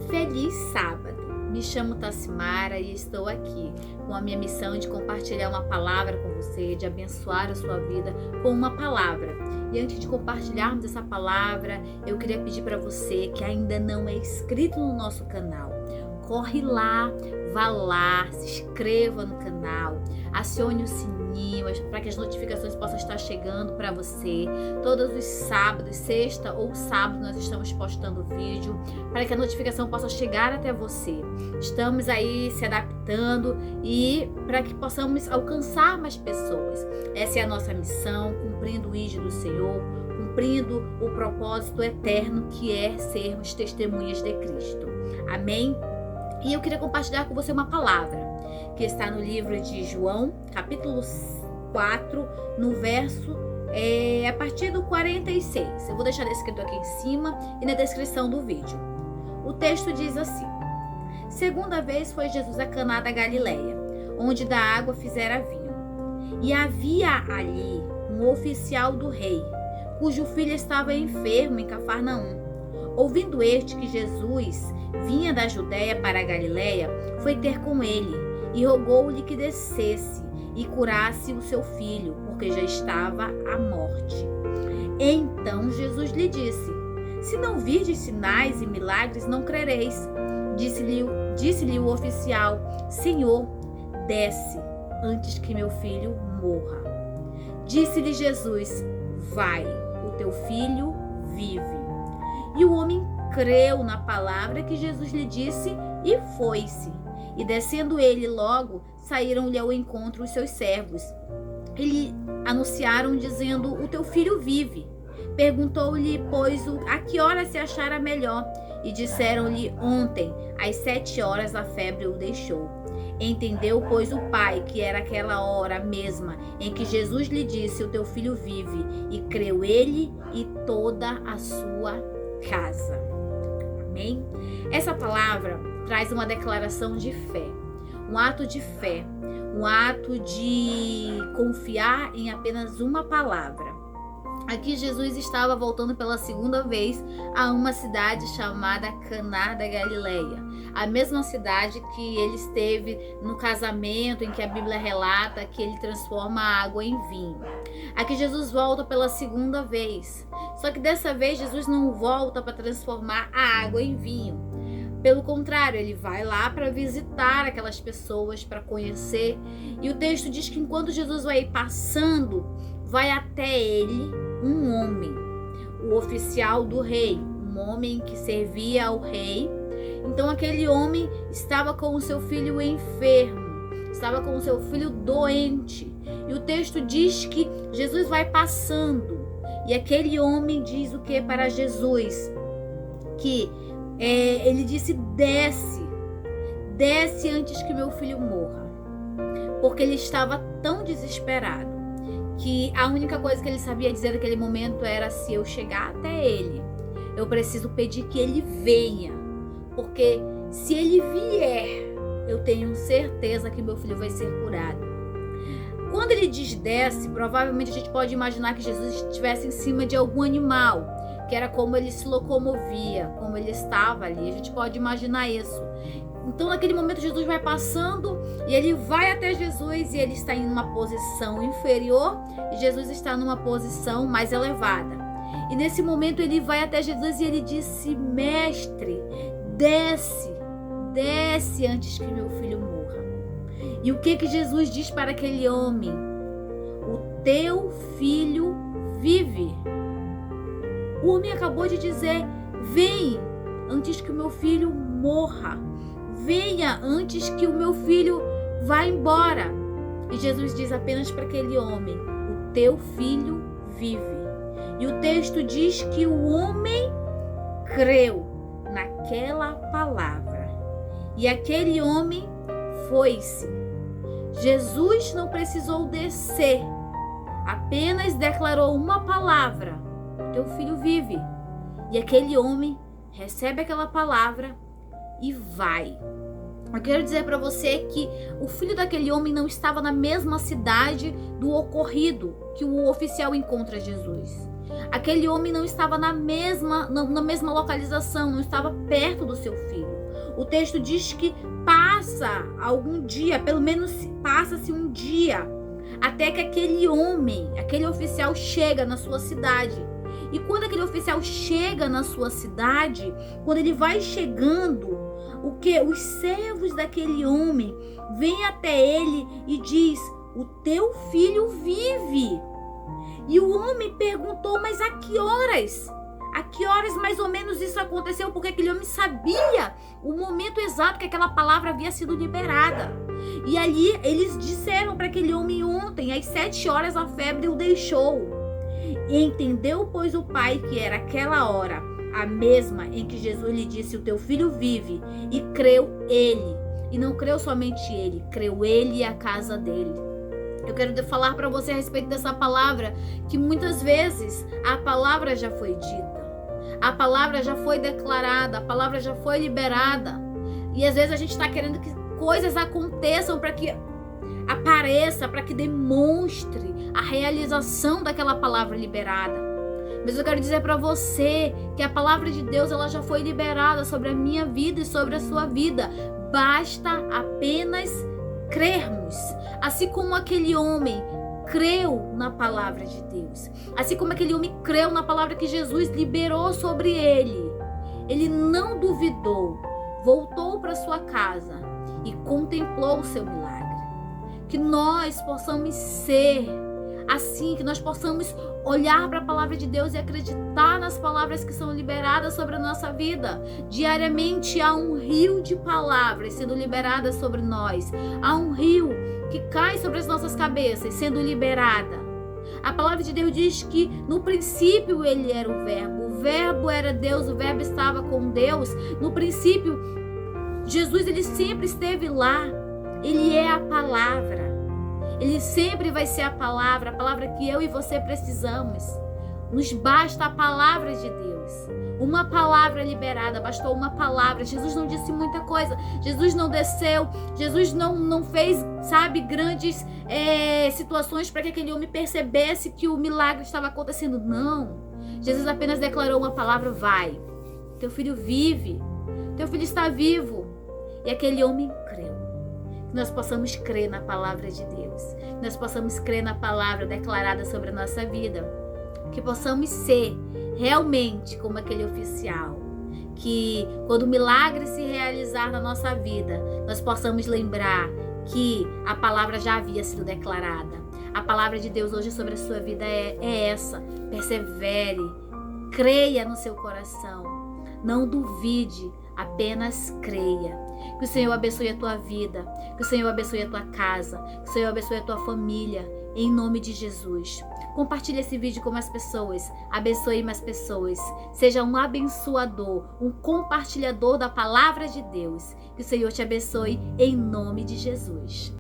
Feliz sábado! Me chamo Tassimara e estou aqui com a minha missão de compartilhar uma palavra com você, de abençoar a sua vida com uma palavra. E antes de compartilharmos essa palavra, eu queria pedir para você que ainda não é inscrito no nosso canal, corre lá, vá lá, se inscreva no canal, acione o sininho para que as notificações possam estar chegando para você. Todos os sábados, sexta ou sábado, nós estamos postando vídeo para que a notificação possa chegar até você. Estamos aí se adaptando e para que possamos alcançar mais pessoas. Essa é a nossa missão, cumprindo o ídolo do Senhor, cumprindo o propósito eterno que é sermos testemunhas de Cristo. Amém? E eu queria compartilhar com você uma palavra que está no livro de João, capítulo 4, no verso a partir do 46. Eu vou deixar escrito aqui em cima e na descrição do vídeo. O texto diz assim: segunda vez foi Jesus a Caná da Galileia, onde da água fizera vinho. E havia ali um oficial do rei, cujo filho estava enfermo em Cafarnaum. Ouvindo este que Jesus vinha da Judéia para a Galileia, foi ter com ele e rogou-lhe que descesse e curasse o seu filho, porque já estava à morte. Então Jesus lhe disse: se não virdes sinais e milagres, não crereis. Disse-lhe o oficial: Senhor, desce antes que meu filho morra. Disse-lhe Jesus: vai, o teu filho vive. E o homem creu na palavra que Jesus lhe disse e foi-se. E descendo ele logo, saíram-lhe ao encontro os seus servos. E lhe anunciaram, dizendo: o teu filho vive. Perguntou-lhe, pois, a que hora se achara melhor? E disseram-lhe: ontem, às 7 horas, a febre o deixou. Entendeu, pois, o pai que era aquela hora mesma em que Jesus lhe disse: o teu filho vive. E creu ele e toda a sua casa. Amém? Essa palavra traz uma declaração de fé, um ato de fé, um ato de confiar em apenas uma palavra. Aqui Jesus estava voltando pela segunda vez a uma cidade chamada Caná da Galileia, a mesma cidade que ele esteve no casamento em que a Bíblia relata que ele transforma a água em vinho. Aqui Jesus volta pela segunda vez, só que dessa vez Jesus não volta para transformar a água em vinho. Pelo contrário, ele vai lá para visitar aquelas pessoas, para conhecer. E o texto diz que enquanto Jesus vai passando, vai até ele um homem, o oficial do rei, um homem que servia ao rei. Então aquele homem estava com o seu filho enfermo, estava com o seu filho doente. E o texto diz que Jesus vai passando e aquele homem diz o que para Jesus? Que ele disse: desce antes que meu filho morra. Porque ele estava tão desesperado que a única coisa que ele sabia dizer naquele momento era: se eu chegar até ele, eu preciso pedir que ele venha, porque se ele vier, eu tenho certeza que meu filho vai ser curado. Quando ele diz desce, provavelmente a gente pode imaginar que Jesus estivesse em cima de algum animal, que era como ele se locomovia, como ele estava ali. A gente pode imaginar isso. Então naquele momento Jesus vai passando e ele vai até Jesus e ele está em uma posição inferior e Jesus está numa posição mais elevada. E nesse momento ele vai até Jesus e ele disse: mestre, desce antes que meu filho morra. E o que Jesus diz para aquele homem? O teu filho vive. O homem acabou de dizer: vem antes que o meu filho morra. Venha antes que o meu filho vá embora. E Jesus diz apenas para aquele homem: o teu filho vive. E o texto diz que o homem creu naquela palavra. E aquele homem foi-se. Jesus não precisou descer, apenas declarou uma palavra: o teu filho vive. E aquele homem recebe aquela palavra e vai. Eu quero dizer para você que o filho daquele homem não estava na mesma cidade do ocorrido que o oficial encontra Jesus. Aquele homem não estava na mesma localização, não estava perto do seu filho. O texto diz que passa algum dia, pelo menos passa-se um dia, até que aquele homem, aquele oficial chega na sua cidade. E quando aquele oficial chega na sua cidade, quando ele vai chegando, os servos daquele homem vêm até ele e diz: o teu filho vive. E o homem perguntou: mas a que horas? A que horas mais ou menos isso aconteceu? Porque aquele homem sabia o momento exato que aquela palavra havia sido liberada. E ali eles disseram para aquele homem: ontem, às 7 horas, a febre o deixou. E entendeu, pois, o pai que era aquela hora a mesma em que Jesus lhe disse: o teu filho vive. E creu ele. E não creu somente ele, creu ele e a casa dele. Eu quero falar para você a respeito dessa palavra, que muitas vezes a palavra já foi dita, a palavra já foi declarada, a palavra já foi liberada. E às vezes a gente está querendo que coisas aconteçam para que apareça, para que demonstre a realização daquela palavra liberada. Mas eu quero dizer para você que a palavra de Deus, ela já foi liberada sobre a minha vida e sobre a sua vida. Basta apenas crermos. Assim como aquele homem creu na palavra de Deus, assim como aquele homem creu na palavra que Jesus liberou sobre ele, ele não duvidou, voltou para sua casa e contemplou o seu milagre. Que nós possamos ser assim, que nós possamos olhar para a palavra de Deus e acreditar nas palavras que são liberadas sobre a nossa vida. Diariamente há um rio de palavras sendo liberadas sobre nós. Há um rio que cai sobre as nossas cabeças sendo liberada. A palavra de Deus diz que no princípio ele era o verbo era Deus, o verbo estava com Deus. No princípio, Jesus, ele sempre esteve lá. Ele é a palavra. Ele sempre vai ser a palavra que eu e você precisamos. Nos basta a palavra de Deus. Uma palavra liberada, bastou uma palavra. Jesus não disse muita coisa. Jesus não desceu. Jesus não fez, grandes situações para que aquele homem percebesse que o milagre estava acontecendo. Não. Jesus apenas declarou uma palavra: vai. Teu filho vive. Teu filho está vivo. E aquele homem creu. Que nós possamos crer na palavra de Deus. Que nós possamos crer na palavra declarada sobre a nossa vida. Que possamos ser realmente como aquele oficial. Que quando o milagre se realizar na nossa vida, nós possamos lembrar que a palavra já havia sido declarada. A palavra de Deus hoje sobre a sua vida é essa. Persevere, creia no seu coração. Não duvide, apenas creia. Que o Senhor abençoe a tua vida, que o Senhor abençoe a tua casa, que o Senhor abençoe a tua família, em nome de Jesus. Compartilhe esse vídeo com mais pessoas, abençoe mais pessoas. Seja um abençoador, um compartilhador da palavra de Deus. Que o Senhor te abençoe em nome de Jesus.